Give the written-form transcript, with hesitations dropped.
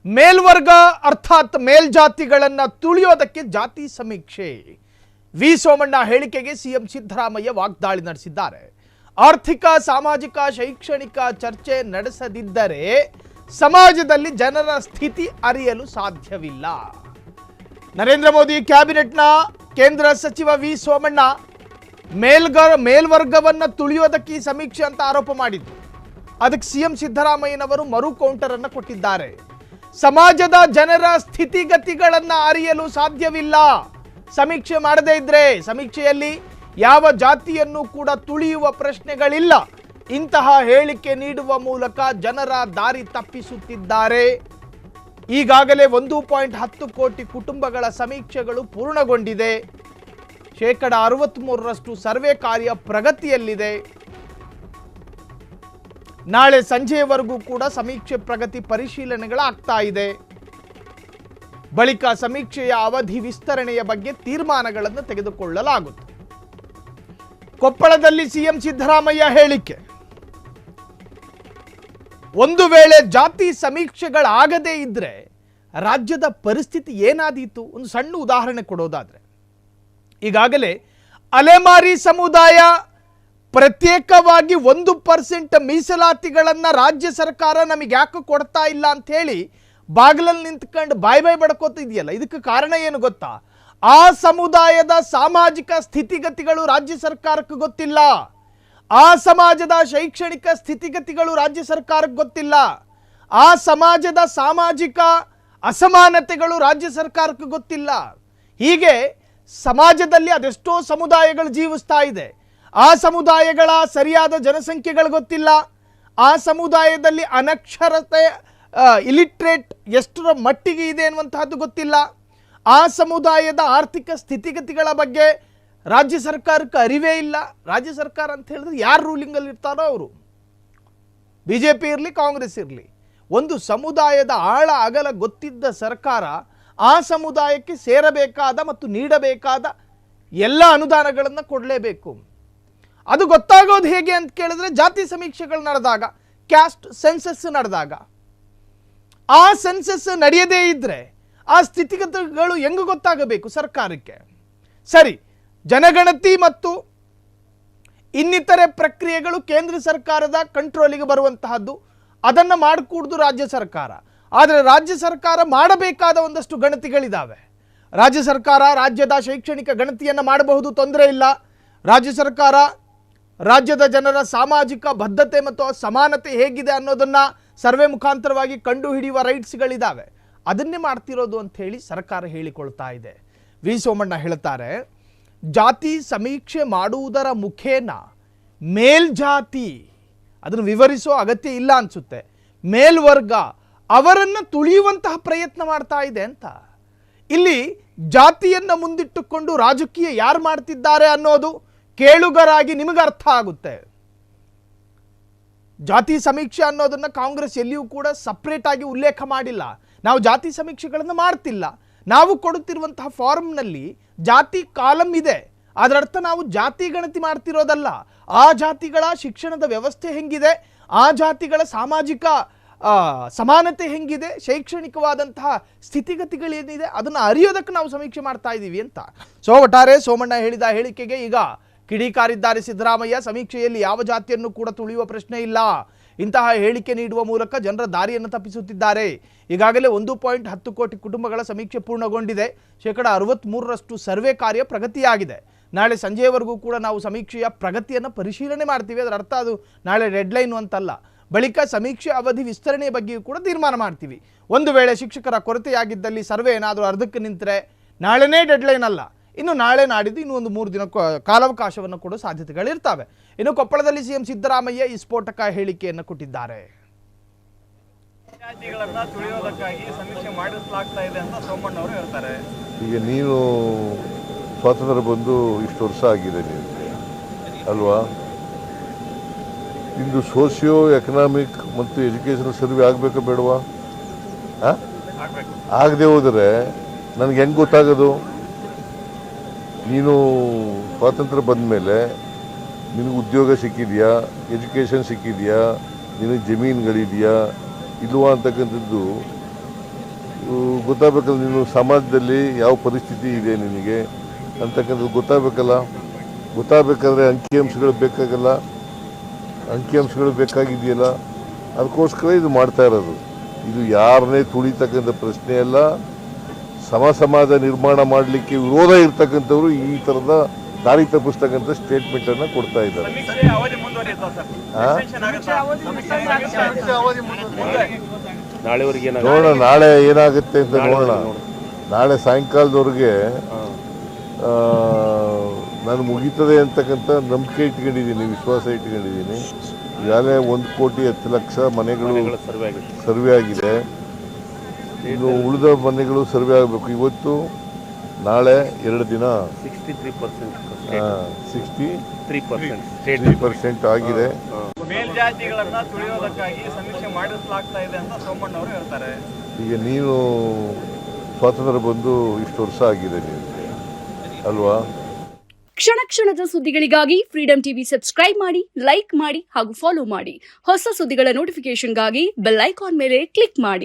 ಮೇಲ್ವರ್ಗ ಅರ್ಥಾತ್ ಮೇಲ್ಜಾತಿಗಳನ್ನು ತುಳಿಯೋದಕ್ಕೆ ಜಾತಿ ಸಮೀಕ್ಷೆ. ವಿ ಸೋಮಣ್ಣ ಹೇಳಿಕೆಗೆ ಸಿಎಂ ಸಿದ್ದರಾಮಯ್ಯ ವಾಗ್ದಾಳಿ ನಡೆಸಿದ್ದಾರೆ. ಆರ್ಥಿಕ, ಸಾಮಾಜಿಕ, ಶೈಕ್ಷಣಿಕ ಚರ್ಚೆ ನಡೆಸದಿದ್ದರೆ ಸಮಾಜದಲ್ಲಿ ಜನರ ಸ್ಥಿತಿ ಅರಿಯಲು ಸಾಧ್ಯವಿಲ್ಲ. ನರೇಂದ್ರ ಮೋದಿ ಕ್ಯಾಬಿನೆಟ್ನ ಕೇಂದ್ರ ಸಚಿವ ವಿ ಸೋಮಣ್ಣ ಮೇಲ್ವರ್ಗವನ್ನು ತುಳಿಯೋದಕ್ಕೆ ಈ ಸಮೀಕ್ಷೆ ಅಂತ ಆರೋಪ ಮಾಡಿದ್ರು. ಅದಕ್ಕೆ ಸಿಎಂ ಸಿದ್ದರಾಮಯ್ಯನವರು ಮರು ಕೌಂಟರ್ ಅನ್ನು ಕೊಟ್ಟಿದ್ದಾರೆ. ಸಮಾಜದ ಜನರ ಸ್ಥಿತಿಗತಿಗಳನ್ನು ಅರಿಯಲು ಸಾಧ್ಯವಿಲ್ಲ ಸಮೀಕ್ಷೆ ಮಾಡದೇ ಇದ್ರೆ. ಸಮೀಕ್ಷೆಯಲ್ಲಿ ಯಾವ ಜಾತಿಯನ್ನು ಕೂಡ ತುಳಿಯುವ ಪ್ರಶ್ನೆಗಳಿಲ್ಲ. ಇಂತಹ ಹೇಳಿಕೆ ನೀಡುವ ಮೂಲಕ ಜನರ ದಾರಿ ತಪ್ಪಿಸುತ್ತಿದ್ದಾರೆ. ಈಗಾಗಲೇ 1.10 ಕೋಟಿ ಕುಟುಂಬಗಳ ಸಮೀಕ್ಷೆಗಳು ಪೂರ್ಣಗೊಂಡಿದೆ. 63% ಸರ್ವೆ ಕಾರ್ಯ ಪ್ರಗತಿಯಲ್ಲಿದೆ. ನಾಳೆ ಸಂಜೆಯವರೆಗೂ ಕೂಡ ಸಮೀಕ್ಷೆ ಪ್ರಗತಿ ಪರಿಶೀಲನೆಗಳಾಗ್ತಾ ಇದೆ. ಬಳಿಕ ಸಮೀಕ್ಷೆಯ ಅವಧಿ ವಿಸ್ತರಣೆಯ ಬಗ್ಗೆ ತೀರ್ಮಾನಗಳನ್ನು ತೆಗೆದುಕೊಳ್ಳಲಾಗುತ್ತದೆ. ಕೊಪ್ಪಳದಲ್ಲಿ ಸಿಎಂ ಸಿದ್ದರಾಮಯ್ಯ ಹೇಳಿಕೆ. ಒಂದು ವೇಳೆ ಜಾತಿ ಸಮೀಕ್ಷೆಗಳಾಗದೇ ಇದ್ರೆ ರಾಜ್ಯದ ಪರಿಸ್ಥಿತಿ ಏನಾದೀತು? ಒಂದು ಸಣ್ಣ ಉದಾಹರಣೆ ಕೊಡೋದಾದ್ರೆ, ಈಗಾಗಲೇ ಅಲೆಮಾರಿ ಸಮುದಾಯ ಪ್ರತ್ಯೇಕವಾಗಿ 1% ಮೀಸಲಾತಿಗಳನ್ನು ರಾಜ್ಯ ಸರ್ಕಾರ ನಮಗೆ ಯಾಕೆ ಕೊಡ್ತಾ ಇಲ್ಲ ಅಂತ ಹೇಳಿ ಬಾಗಿಲಲ್ಲಿ ನಿಂತ್ಕೊಂಡು ಬಾಯ್ ಬಡ್ಕೋತಿದೆಯಲ್ಲ. ಇದಕ್ಕೆ ಕಾರಣ ಏನು ಗೊತ್ತಾ? ಆ ಸಮುದಾಯದ ಸಾಮಾಜಿಕ ಸ್ಥಿತಿಗತಿಗಳು ರಾಜ್ಯ ಸರ್ಕಾರಕ್ಕೆ ಗೊತ್ತಿಲ್ಲ. ಆ ಸಮಾಜದ ಶೈಕ್ಷಣಿಕ ಸ್ಥಿತಿಗತಿಗಳು ರಾಜ್ಯ ಸರ್ಕಾರಕ್ಕೆ ಗೊತ್ತಿಲ್ಲ. ಆ ಸಮಾಜದ ಸಾಮಾಜಿಕ ಅಸಮಾನತೆಗಳು ರಾಜ್ಯ ಸರ್ಕಾರಕ್ಕೆ ಗೊತ್ತಿಲ್ಲ. ಹೀಗೆ ಸಮಾಜದಲ್ಲಿ ಅದೆಷ್ಟೋ ಸಮುದಾಯಗಳು ಜೀವಿಸ್ತಾ ಇದೆ. ಆ ಸಮುದಾಯಗಳ ಸರಿಯಾದ ಜನಸಂಖ್ಯೆಗಳು ಗೊತ್ತಿಲ್ಲ. ಆ ಸಮುದಾಯದಲ್ಲಿ ಅನಕ್ಷರತೆ, ಇಲಿಟ್ರೇಟ್ ಎಷ್ಟರ ಮಟ್ಟಿಗೆ ಇದೆ ಅನ್ನುವಂತಹದ್ದು ಗೊತ್ತಿಲ್ಲ. ಆ ಸಮುದಾಯದ ಆರ್ಥಿಕ ಸ್ಥಿತಿಗತಿಗಳ ಬಗ್ಗೆ ರಾಜ್ಯ ಸರ್ಕಾರಕ್ಕೆ ಅರಿವೇ ಇಲ್ಲ. ರಾಜ್ಯ ಸರ್ಕಾರ ಅಂತ ಹೇಳಿದ್ರೆ ಯಾರು ರೂಲಿಂಗಲ್ಲಿ ಇರ್ತಾರೋ ಅವರು, ಬಿಜೆಪಿ ಇರಲಿ ಕಾಂಗ್ರೆಸ್ ಇರಲಿ, ಒಂದು ಸಮುದಾಯದ ಆಳ ಅಗಲ ಗೊತ್ತಿದ್ದ ಸರ್ಕಾರ ಆ ಸಮುದಾಯಕ್ಕೆ ಸೇರಬೇಕಾದ ಮತ್ತು ನೀಡಬೇಕಾದ ಎಲ್ಲ ಅನುದಾನಗಳನ್ನು ಕೊಡಲೇಬೇಕು. ಅದು ಗೊತ್ತಾಗೋದು ಹೇಗೆ ಅಂತ ಕೇಳಿದ್ರೆ ಜಾತಿ ಸಮೀಕ್ಷೆಗಳು ನಡೆದಾಗ, ಕ್ಯಾಸ್ಟ್ ಸೆನ್ಸಸ್ ನಡೆದಾಗ. ಆ ಸೆನ್ಸಸ್ ನಡೆಯದೇ ಇದ್ರೆ ಆ ಸ್ಥಿತಿಗತಿಗಳು ಹೆಂಗೆ ಗೊತ್ತಾಗಬೇಕು ಸರ್ಕಾರಕ್ಕೆ? ಸರಿ, ಜನಗಣತಿ ಮತ್ತು ಇನ್ನಿತರೆ ಪ್ರಕ್ರಿಯೆಗಳು ಕೇಂದ್ರ ಸರ್ಕಾರದ ಕಂಟ್ರೋಲಿಗೆ ಬರುವಂತಹದ್ದು, ಅದನ್ನು ಮಾಡಿಕೊಡುದು ರಾಜ್ಯ ಸರ್ಕಾರ. ಆದರೆ ರಾಜ್ಯ ಸರ್ಕಾರ ಮಾಡಬೇಕಾದ ಒಂದಷ್ಟು ಗಣತಿಗಳಿದ್ದಾವೆ. ರಾಜ್ಯ ಸರ್ಕಾರ ರಾಜ್ಯದ ಶೈಕ್ಷಣಿಕ ಗಣತಿಯನ್ನು ಮಾಡಬಹುದು, ತೊಂದರೆ ಇಲ್ಲ. ರಾಜ್ಯ ಸರ್ಕಾರ ರಾಜ್ಯದ ಜನರ ಸಾಮಾಜಿಕ ಬದ್ಧತೆ ಮತ್ತು ಸಮಾನತೆ ಹೇಗಿದೆ ಅನ್ನೋದನ್ನು ಸರ್ವೆ ಮುಖಾಂತರವಾಗಿ ಕಂಡುಹಿಡಿಯುವ ರೈಟ್ಸ್ಗಳಿದ್ದಾವೆ. ಅದನ್ನೇ ಮಾಡ್ತಿರೋದು ಅಂತ ಹೇಳಿ ಸರ್ಕಾರ ಹೇಳಿಕೊಳ್ತಾ ಇದೆ. ವಿ ಸೋಮಣ್ಣ ಹೇಳ್ತಾರೆ, ಜಾತಿ ಸಮೀಕ್ಷೆ ಮಾಡುವುದರ ಮುಖೇನ ಮೇಲ್ಜಾತಿ, ಅದನ್ನು ವಿವರಿಸೋ ಅಗತ್ಯ ಇಲ್ಲ ಅನಿಸುತ್ತೆ, ಮೇಲ್ವರ್ಗ ಅವರನ್ನು ತುಳಿಯುವಂತಹ ಪ್ರಯತ್ನ ಮಾಡ್ತಾ ಇದೆ ಅಂತ. ಇಲ್ಲಿ ಜಾತಿಯನ್ನು ಮುಂದಿಟ್ಟುಕೊಂಡು ರಾಜಕೀಯ ಯಾರು ಮಾಡ್ತಿದ್ದಾರೆ ಅನ್ನೋದು ಕೇಳುಗರಾಗಿ ನಿಮಗೆ ಅರ್ಥ ಆಗುತ್ತೆ. ಜಾತಿ ಸಮೀಕ್ಷೆ ಅನ್ನೋದನ್ನು ಕಾಂಗ್ರೆಸ್ ಎಲ್ಲಿಯೂ ಕೂಡ ಸಪ್ರೇಟ್ ಆಗಿ ಉಲ್ಲೇಖ ಮಾಡಿಲ್ಲ. ನಾವು ಜಾತಿ ಸಮೀಕ್ಷೆಗಳನ್ನು ಮಾಡ್ತಿಲ್ಲ. ನಾವು ಕೊಡುತ್ತಿರುವಂತಹ ಫಾರ್ಮ್ನಲ್ಲಿ ಜಾತಿ ಕಾಲಮ್ ಇದೆ. ಅದರರ್ಥ ನಾವು ಜಾತಿ ಗಣತಿ ಮಾಡ್ತಿರೋದಲ್ಲ. ಆ ಜಾತಿಗಳ ಶಿಕ್ಷಣದ ವ್ಯವಸ್ಥೆ ಹೆಂಗಿದೆ, ಆ ಜಾತಿಗಳ ಸಾಮಾಜಿಕ ಸಮಾನತೆ ಹೆಂಗಿದೆ, ಶೈಕ್ಷಣಿಕವಾದಂತಹ ಸ್ಥಿತಿಗತಿಗಳೇನಿದೆ ಅದನ್ನು ಅರಿಯೋದಕ್ಕೆ ನಾವು ಸಮೀಕ್ಷೆ ಮಾಡ್ತಾ ಇದ್ದೀವಿ ಅಂತ. ಒಟ್ಟಾರೆ ಸೋಮಣ್ಣ ಹೇಳಿದ ಹೇಳಿಕೆಗೆ ಈಗ ಕಿಡಿಕಾರಿದ್ದಾರೆ ಸಿದ್ದರಾಮಯ್ಯ. ಸಮೀಕ್ಷೆಯಲ್ಲಿ ಯಾವ ಜಾತಿಯನ್ನು ಕೂಡ ತುಳಿಯುವ ಪ್ರಶ್ನೆ ಇಲ್ಲ. ಇಂತಹ ಹೇಳಿಕೆ ನೀಡುವ ಮೂಲಕ ಜನರ ದಾರಿಯನ್ನು ತಪ್ಪಿಸುತ್ತಿದ್ದಾರೆ. ಈಗಾಗಲೇ 1.10 ಕೋಟಿ ಕುಟುಂಬಗಳ ಸಮೀಕ್ಷೆ ಪೂರ್ಣಗೊಂಡಿದೆ. 63% ಸರ್ವೆ ಕಾರ್ಯ ಪ್ರಗತಿಯಾಗಿದೆ. ನಾಳೆ ಸಂಜೆಯವರೆಗೂ ಕೂಡ ನಾವು ಸಮೀಕ್ಷೆಯ ಪ್ರಗತಿಯನ್ನು ಪರಿಶೀಲನೆ ಮಾಡ್ತೀವಿ. ಅದರ ಅರ್ಥ ಅದು ನಾಳೆ ಡೆಡ್ಲೈನು ಅಂತಲ್ಲ. ಬಳಿಕ ಸಮೀಕ್ಷೆ ಅವಧಿ ವಿಸ್ತರಣೆಯ ಬಗ್ಗೆಯೂ ಕೂಡ ತೀರ್ಮಾನ ಮಾಡ್ತೀವಿ. ಒಂದು ವೇಳೆ ಶಿಕ್ಷಕರ ಕೊರತೆಯಾಗಿದ್ದಲ್ಲಿ ಸರ್ವೆ ಏನಾದರೂ ಅರ್ಧಕ್ಕೆ ನಿಂತರೆ ನಾಳೆನೇ ಡೆಡ್ಲೈನ್ ಅಲ್ಲ, ಇನ್ನು ನಾಳೆ ನಾಡಿದ್ದು ಇನ್ನೂ ಒಂದು 3 ದಿನ ಕಾಲಾವಕಾಶವನ್ನು ಕೊಡೋ ಸಾಧ್ಯತೆಗಳಿರ್ತವೆ. ಇನ್ನು ಕೊಪ್ಪಳದಲ್ಲಿ ಸಿಎಂ ಸಿದ್ದರಾಮಯ್ಯ ಈ ಸ್ಫೋಟಕ ಹೇಳಿಕೆಯನ್ನು ಕೊಟ್ಟಿದ್ದಾರೆ. ಈಗ ನೀನು ಸ್ವಾತಂತ್ರ್ಯ ಬಂದು ಇಷ್ಟು ವರ್ಷ ಆಗಿದೆ ನಿಮಗೆ ಅಲ್ವಾ? ಇಂದು ಸೋಷಿಯೋ ಎಕನಾಮಿಕ್ ಮತ್ತು ಎಜುಕೇಷನಲ್ ಸರ್ವೆ ಆಗಬೇಕಾ ಬೇಡವಾ? ಆಗದೆ ಹೋದರೆ ನನಗೆ ಹೆಂಗೆ ಗೊತ್ತಾಗೋದು? ನೀನು ಸ್ವಾತಂತ್ರ್ಯ ಬಂದ ಮೇಲೆ ನಿನಗೆ ಉದ್ಯೋಗ ಸಿಕ್ಕಿದೆಯಾ, ಎಜುಕೇಷನ್ ಸಿಕ್ಕಿದೆಯಾ, ನಿನಗೆ ಜಮೀನುಗಳಿದೆಯಾ ಇಲ್ವಾ ಅಂತಕ್ಕಂಥದ್ದು ಗೊತ್ತಾಗಬೇಕಲ್ಲ, ನೀನು ಸಮಾಜದಲ್ಲಿ ಯಾವ ಪರಿಸ್ಥಿತಿ ಇದೆ ನಿನಗೆ ಅಂತಕ್ಕಂಥದ್ದು ಗೊತ್ತಾಗಬೇಕಾದ್ರೆ ಅಂಕಿಅಂಶಗಳು ಬೇಕಾಗಲ್ಲ, ಅಂಕಿಅಂಶಗಳು ಬೇಕಾಗಿದೆಯಲ್ಲ, ಅದಕ್ಕೋಸ್ಕರ ಇದು ಮಾಡ್ತಾ ಇರೋದು. ಇದು ಯಾರನ್ನೇ ತುಳಿತಕ್ಕಂಥ ಪ್ರಶ್ನೆ ಅಲ್ಲ. ಸಮಾಜ ನಿರ್ಮಾಣ ಮಾಡಲಿಕ್ಕೆ ವಿರೋಧ ಇರ್ತಕ್ಕಂಥವ್ರು ಈ ಥರದ ದಾರಿ ತಪ್ಪಿಸ್ತಕ್ಕಂಥ ಸ್ಟೇಟ್ಮೆಂಟನ್ನು ಕೊಡ್ತಾ ಇದ್ದಾರೆ. ನೋಡೋಣ ನಾಳೆ ಏನಾಗುತ್ತೆ ಅಂತ ನೋಡೋಣ. ನಾಳೆ ಸಾಯಂಕಾಲದವರೆಗೆ ನಾನು ಮುಗೀತದೆ ಅಂತಕ್ಕಂಥ ನಂಬಿಕೆ ಇಟ್ಕೊಂಡಿದ್ದೀನಿ, ವಿಶ್ವಾಸ ಇಟ್ಕೊಂಡಿದ್ದೀನಿ. ಈಗಾಗಲೇ 1,10,00,000 ಮನೆಗಳು ಸರ್ವೆ ಆಗಿದೆ. ಇನ್ನು ಉಳಿದ ಮನೆಗಳು ಸರ್ವೆ ಆಗಬೇಕು. ಇವತ್ತು ನಾಳೆ 2 ದಿನ 63% ಆಗಿದೆ. ಮೇಲ್ಜಾತಿಗಳನ್ನ ತುಳಿಯೋದಕ್ಕಾಗಿ ಸಮೀಕ್ಷೆ ಮಾಡಿಸಲಾಗ್ತಾ ಇದೆ ಅಂತ ಸೋಮಣ್ಣ ಅವರು ಹೇಳ್ತಾರೆ. ಈಗ ನೀನು ಸ್ವಾತಂತ್ರ್ಯ ಬಂದು ಇಷ್ಟು ವರ್ಷ ಆಗಿದೆ ನಿನಗೆ ಅಲ್ವಾ? ಕ್ಷಣ ಕ್ಷಣದ ಸುದ್ದಿಗಳಿಗಾಗಿ ಫ್ರೀಡಂ ಟಿವಿ ಸಬ್ಸ್ಕ್ರೈಬ್ ಮಾಡಿ, ಲೈಕ್ ಮಾಡಿ ಹಾಗೂ ಫಾಲೋ ಮಾಡಿ. ಹೊಸ ಸುದ್ದಿಗಳ ನೋಟಿಫಿಕೇಶನ್ಗಾಗಿ ಬೆಲ್ ಐಕಾನ್ ಮೇಲೆ ಕ್ಲಿಕ್ ಮಾಡಿ.